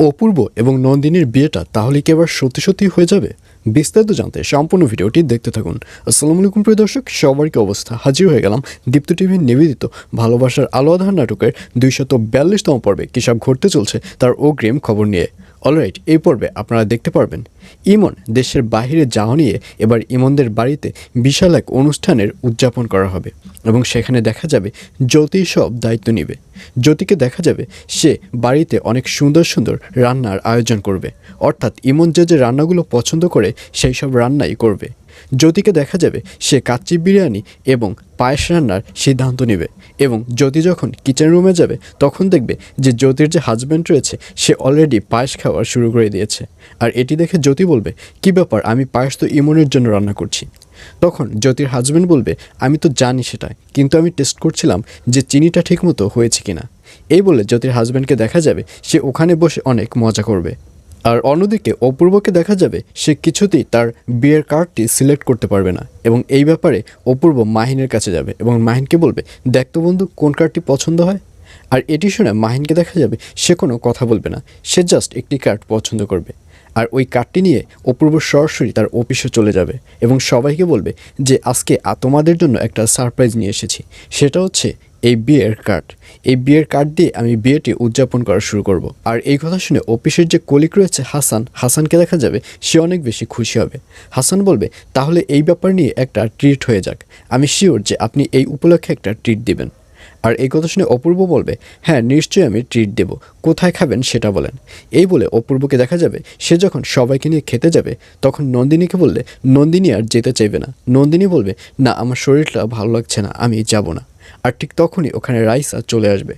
অপূর্ব এবং নন্দিনীর বিয়েটা তাহলে কি এবার সত্যি সত্যি হয়ে যাবে? বিস্তারিত জানতে সম্পূর্ণ ভিডিওটি দেখতে থাকুন। আসসালামু আলাইকুম প্রিয় দর্শক, সবার কি অবস্থা? হাজির হয়ে গেলাম দীপ্ত টিভির নিবেদিত ভালোবাসার আলো আঁধার নাটকের 242তম পর্বে কী সব ঘটতে চলছে তার অগ্রিম খবর নিয়ে। অলরাইট, এই পর্বে আপনারা দেখতে পারবেন ইমন দেশের বাইরে যাওয়া নিয়ে এবার ইমনদের বাড়িতে বিশাল এক অনুষ্ঠানের উদযাপন করা হবে এবং সেখানে দেখা যাবে জ্যোতি সব দায়িত্ব নেবে। জ্যোতিকে দেখা যাবে সে বাড়িতে অনেক সুন্দর সুন্দর রান্নার আয়োজন করবে, অর্থাৎ ইমন যে যে রান্নাগুলো পছন্দ করে সেই সব রান্নাই করবে। জ্যোতিকে দেখা যাবে সে কাচ্চি বিরিয়ানি এবং পায়েস রান্নার সিদ্ধান্ত নেবে এবং জ্যোতি যখন কিচেন রুমে যাবে তখন দেখবে যে জ্যোতির যে হাজব্যান্ড রয়েছে সে অলরেডি পায়েস খাওয়া শুরু করে দিয়েছে। আর এটি দেখে জ্যোতি বলবে, কী ব্যাপার, আমি পায়েস তো ইমনের জন্য রান্না করছি। তখন জ্যোতির হাজব্যান্ড বলবে, আমি তো জানি সেটা, কিন্তু আমি টেস্ট করছিলাম যে চিনিটা ঠিকমতো হয়েছে কিনা। এই বলে জ্যোতির হাজব্যান্ডকে দেখা যাবে সে ওখানে বসে অনেক মজা করবে। আর অন্যদিকে অপূর্বকে দেখা যাবে সে কিছুতেই তার বিয়ের কার্ডটি সিলেক্ট করতে পারবে না এবং এই ব্যাপারে অপূর্ব মাহিনের কাছে যাবে এবং মাহিনকে বলবে, দেখ তো বন্ধু, কোন কার্ডটি পছন্দ হয়। আর এটি শুনে মাহিনকে দেখা যাবে সে কোনো কথা বলবে না, সে জাস্ট একটি কার্ড পছন্দ করবে। আর ওই কার্ডটি নিয়ে অপূর্ব সরাসরি তার অফিসে চলে যাবে এবং সবাইকে বলবে যে আজকে তোমাদের জন্য একটা সারপ্রাইজ নিয়ে এসেছি, সেটা হচ্ছে এই বিয়ের কার্ড। এই বিয়ের কার্ড দিয়ে আমি বিয়েটি উদযাপন করা শুরু করব। আর এই কথা শুনে অফিসের যে কলিগ রয়েছে হাসানকে দেখা যাবে সে অনেক বেশি খুশি হবে। হাসান বলবে, তাহলে এই ব্যাপার নিয়ে একটা ট্রিট হয়ে যাক, আমি শিওর যে আপনি এই উপলক্ষে একটা ট্রিট দিবেন। আর এই কথা শুনে অপূর্ব বলবে, হ্যাঁ নিশ্চয়ই আমি ট্রিট দেব, কোথায় খাবেন সেটা বলেন। এই বলে অপূর্বকে দেখা যাবে সে যখন সবাইকে নিয়ে খেতে যাবে তখন নন্দিনীকে বললে নন্দিনী আর যেতে চাইবে না। নন্দিনী বলবে, না আমার শরীরটা ভালো লাগছে না, আমি যাব না। আর ঠিক তখনই ওখানে রাইসা চলে আসবে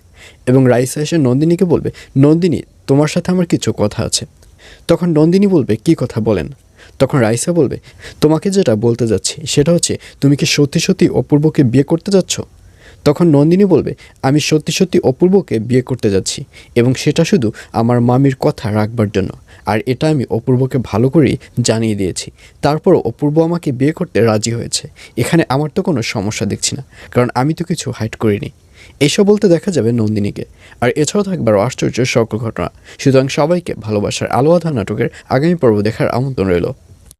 এবং রাইসা এসে নন্দিনীকে বলবে, নন্দিনী তোমার সাথে আমার কিছু কথা আছে। তখন নন্দিনী বলবে, কী কথা বলেন। তখন রাইসা বলবে, তোমাকে যেটা বলতে যাচ্ছি সেটা হচ্ছে, তুমি কি সত্যি সত্যি অপূর্বকে বিয়ে করতে যাচ্ছ? তখন নন্দিনী বলবে, আমি সত্যি সত্যি অপূর্বকে বিয়ে করতে যাচ্ছি এবং সেটা শুধু আমার মামির কথা রাখবার জন্য। আর এটা আমি অপূর্বকে ভালো করেই জানিয়ে দিয়েছি, তারপরও অপূর্ব আমাকে বিয়ে করতে রাজি হয়েছে। এখানে আমার তো কোনো সমস্যা দেখছি না, কারণ আমি তো কিছু হাইড করিনি। এইসব বলতে দেখা যাবে নন্দিনীকে। আর এছাড়াও থাকবে আরও আশ্চর্য সকল ঘটনা। সুতরাং সবাইকে ভালোবাসার আলো আঁধার নাটকের আগামী পর্ব দেখার আমন্ত্রণ রইল।